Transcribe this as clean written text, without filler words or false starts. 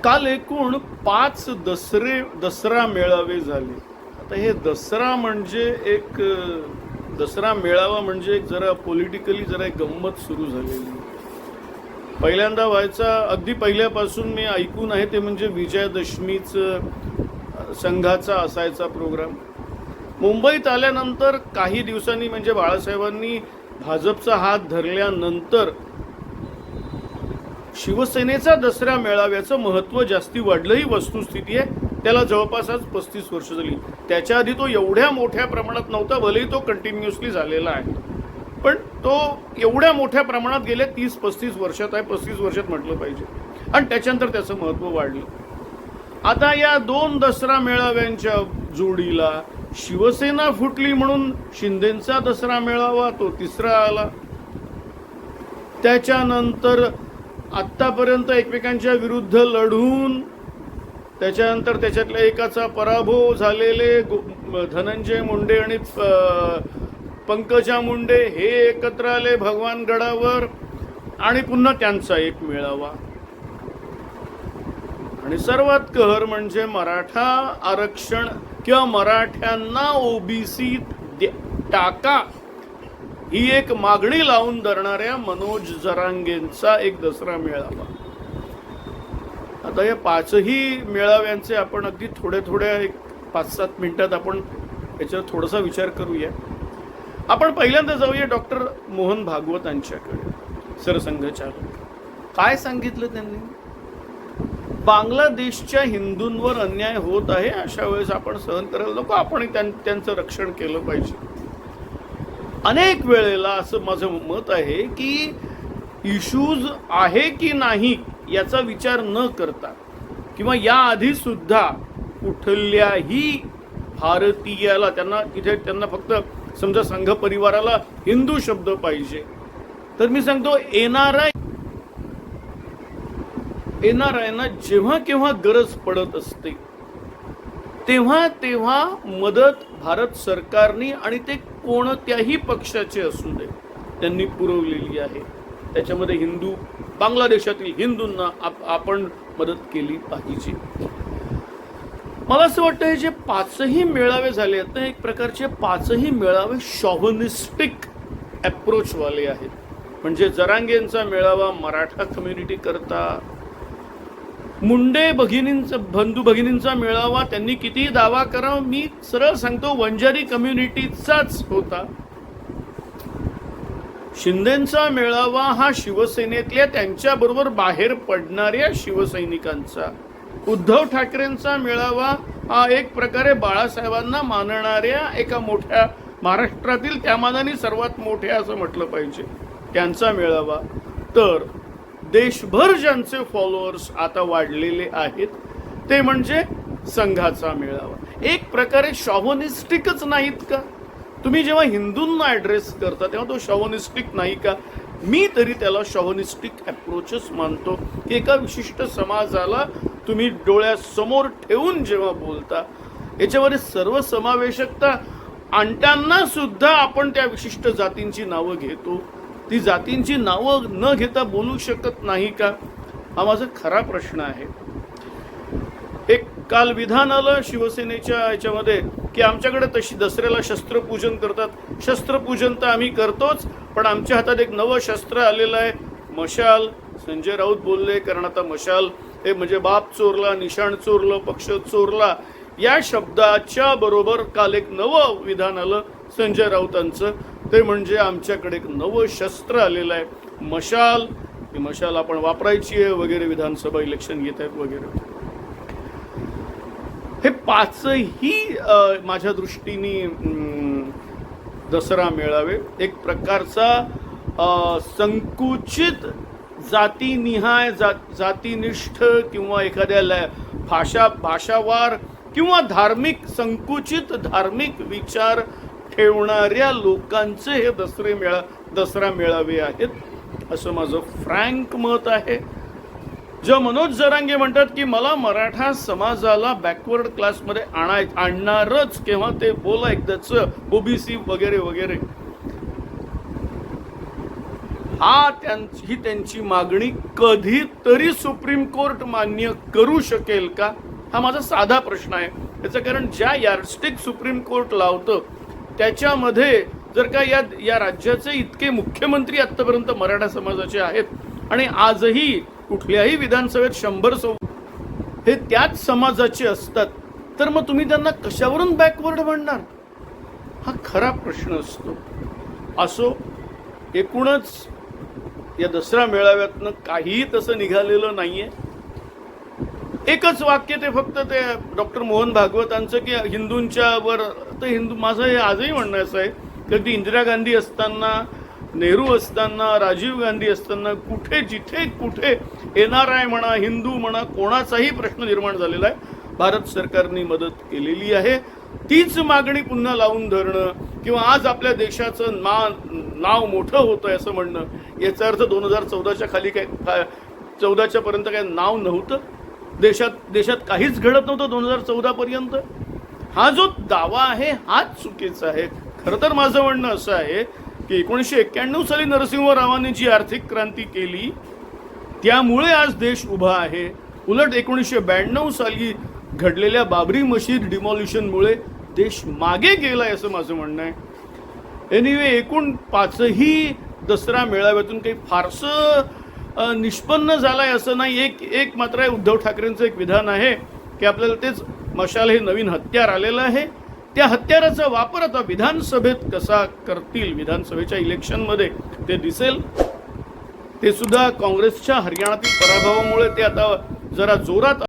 काल एकूण 5 दसरा मेळावे झाले. आता हे दसरा म्हणजे एक दसरा मेळावा म्हणजे एक जरा पॉलिटिकली जरा एक गंमत सुरू झालेली. पहिल्यांदा व्हायचा, अगदी पहिल्यापासून मी ऐकून आहे ते म्हणजे विजयादशमीचं संघाचा असायचा प्रोग्राम. मुंबईत आल्यानंतर काही दिवसांनी म्हणजे बाळासाहेबांनी भाजपचा हात धरल्यानंतर शिवसेनेचा दसरा मेळाव्याचं महत्त्व जास्ती वाढलं ही वस्तुस्थिती आहे. त्याला जवळपास आज 35 वर्ष झाली. त्याच्या आधी तो एवढ्या मोठ्या प्रमाणात नव्हता, भलेही तो कंटिन्युअसली झालेला आहे, पण तो एवढ्या मोठ्या प्रमाणात गेल्या 30-35 वर्षात आहे, 35 वर्षात म्हटलं पाहिजे, आणि त्याच्यानंतर त्याचं महत्त्व वाढलं. आता या 2 दसरा मेळाव्यांच्या जोडीला शिवसेना फुटली म्हणून शिंदेंचा दसरा मेळावा तो तिसरा आला. त्याच्यानंतर आत्तापर्यंत एकमेकांच्या विरुद्ध लढून त्याच्यानंतर त्याच्यातल्या एकाचा पराभव झालेले धनंजय मुंडे आणि पंकजा मुंडे हे एकत्र आले भगवानगडावर आणि पुन्हा त्यांचा एक मेळावा. आणि सर्वात कहर म्हणजे मराठा आरक्षण किंवा मराठ्यांना ओबीसी टाका ही एक मागणी लावून धरणाऱ्या मनोज जरांगेंचा एक दसरा मेळावा. आता या 5ही मेळाव्यांचे आपण अगदी थोड्या एक 5-7 मिनिटात आपण याच्यावर थोडासा विचार करूया. आपण पहिल्यांदा जाऊया डॉक्टर मोहन भागवतांच्याकडे, सरसंघचालक. काय सांगितलं त्यांनी? बांगलादेशच्या हिंदूंवर अन्याय होत आहे, अशा वेळेस आपण सहन करायला नको, आपण त्यांचं रक्षण केलं पाहिजे. अनेक वेळेला असं माझं मत आहे की इश्यूज आहे की नाही याचा विचार न करता किंवा याआधी सुद्धा कुठल्याही भारतीयाला त्यांना फक्त समजा संघ परिवाराला हिंदू शब्द पाहिजे, तर मी सांगतो एनआरआयना जेव्हा केव्हा गरज पडत असते तेव्हा मदत भारत सरकारने आणि ते कोणत्याही पक्षाचे असू दे त्यांनी पुरवलेली आहे. त्याच्यामध्ये बांगलादेशातील हिंदूंना आपण मदत केली पाहिजे. मला असं वाटतं हे जे 5ही मेळावे झाले आहेत ना, एक प्रकारचे 5ही मेळावे शॉव्हनिस्टिक अप्रोच वाले आहेत. म्हणजे जरांगेंचा मेळावा मराठा कम्युनिटी करता, मुंडे बंधू भगिनींचा मेळावा त्यांनी कितीही दावा करा, मी सरळ सांगतो वंजारी कम्युनिटीचाच होता. शिंदेंचा मेळावा हा शिवसेनेतल्या त्यांच्याबरोबर बाहेर पडणाऱ्या शिवसैनिकांचा, उद्धव ठाकरेंचा मेळावा हा एक प्रकारे बाळासाहेबांना मानणाऱ्या एका मोठ्या महाराष्ट्रातील त्या मानाने सर्वात मोठ्या असं म्हटलं पाहिजे त्यांचा मेळावा, तर देशभर ज्यांचे फॉलोअर्स आता वाढलेले आहेत ते म्हणजे संघाचा मेळावा. एक प्रकारे शॉव्हनिस्टिकच नाहीत का? तुम्ही जेव्हा हिंदूंना ॲड्रेस करता तेव्हा तो शॉव्हनिस्टिक नाही का? मी तरी त्याला शॉव्हनिस्टिक अप्रोचच मानतो की एका विशिष्ट समाजाला तुम्ही डोळ्यासमोर ठेवून जेव्हा बोलता, याच्यामध्ये सर्वसमावेशकता आणताना सुद्धा आपण त्या विशिष्ट जातींची नावं घेतो. ती जातींची नावं न घेता बोलू शकत नाही का? हा माझा खरा प्रश्न आहे. एक काल विधान आलं शिवसेनेच्या ह्याच्यामध्ये की आमच्याकडे तशी दसऱ्याला शस्त्रपूजन करतात. शस्त्रपूजन तर आम्ही करतोच, पण आमच्या हातात एक नवं शस्त्र आलेलं आहे, मशाल. संजय राऊत बोलले, कारण आता मशाल हे म्हणजे बाप चोरला, निशाण चोरलं, पक्ष चोरला, या शब्दाच्या बरोबर काल एक नवं विधान आलं संजय राऊतांचं, ते म्हणजे आमच्याकडे एक नवं शस्त्र आलेलं आहे, मशाल. ही मशाल आपण वापरायची आहे वगैरे, विधानसभा इलेक्शन येत आहेत वगैरे. हे 5ही माझ्या दृष्टीने दसरा मेळावे एक प्रकारचा संकुचित जातीनिहाय जातीनिष्ठ किंवा एखाद्या भाषावार किंवा संकुचित धार्मिक विचार ठेवणाऱ्या लोकांचे हे दसरा मेळावे आहेत असं माझं फ्रँक मत आहे. जेव्हा मनोज जरांगे म्हणतात की मला मराठा समाजाला बॅकवर्ड क्लासमध्ये आणणारच केव्हा, ते बोला एकदाच ओबीसी वगैरे वगैरे, ही त्यांची मागणी कधीतरी सुप्रीम कोर्ट मान्य करू शकेल का, हा माझा साधा प्रश्न आहे. त्याचं कारण ज्या यार्डस्टिक सुप्रीम कोर्ट लावतं त्याच्यामध्ये जर का या राज्याचे इतके मुख्यमंत्री आतापर्यंत मराठा समाजाचे आहेत आणि आजही कुठल्याही विधानसभेत 100 हे त्याच समाजाचे असतात, तर मग तुम्ही त्यांना कशावरून बॅकवर्ड म्हणणार, हा खरा प्रश्न असतो. असो, एकूणच या दसरा मेळाव्यातनं काहीही तसं निघालेलं नाहीये. एकच वाक्य ते फक्त ते डॉक्टर मोहन भागवतांचं की हिंदूंच्या वर, तर हिंदू, माझं हे आजही म्हणणं असं आहे की अगदी इंदिरा गांधी असताना, नेहरू असताना, राजीव गांधी असताना कुठे जिथे कुठे NRI म्हणा, हिंदू म्हणा, कोणाचाही प्रश्न निर्माण झालेला आहे, भारत सरकारने मदत केलेली आहे. तीच मागणी पुन्हा लावून धरणं किंवा आज आपल्या देशाचं नाव मोठं होतंय असं म्हणणं, याचा अर्थ 2014च्या खाली काय 14च्या पर्यंत काय नाव नव्हतं, देशात काहीच घडत नव्हतं 2014 पर्यंत. हा जो दावा आहे हाच चुकीचा आहे. खरं तर माझं म्हणणं असं आहे की 1991 साली नरसिंह रावांनी जी आर्थिक क्रांती केली त्यामुळे आज देश उभा आहे. उलट 1992 साली घडलेल्या बाबरी मशीद डिमॉलिशनमुळे देश मागे गेलाय असं माझं म्हणणं आहे. एनिवे, एकूण 5ही दसरा मेळाव्यातून काही फारसं निष्पन्न झालंय असं नाही. एक मात्र आहे, उद्धव ठाकरेंचं एक विधान आहे की आपल्याला तेच मशाल हे नवीन हत्यार आलेलं आहे, त्या हत्याराचा वापर आता विधानसभेत कसा करतील, विधानसभेच्या इलेक्शनमध्ये ते दिसेल. ते सुद्धा काँग्रेसच्या हरियाणातील पराभवामुळे ते आता जरा जोरात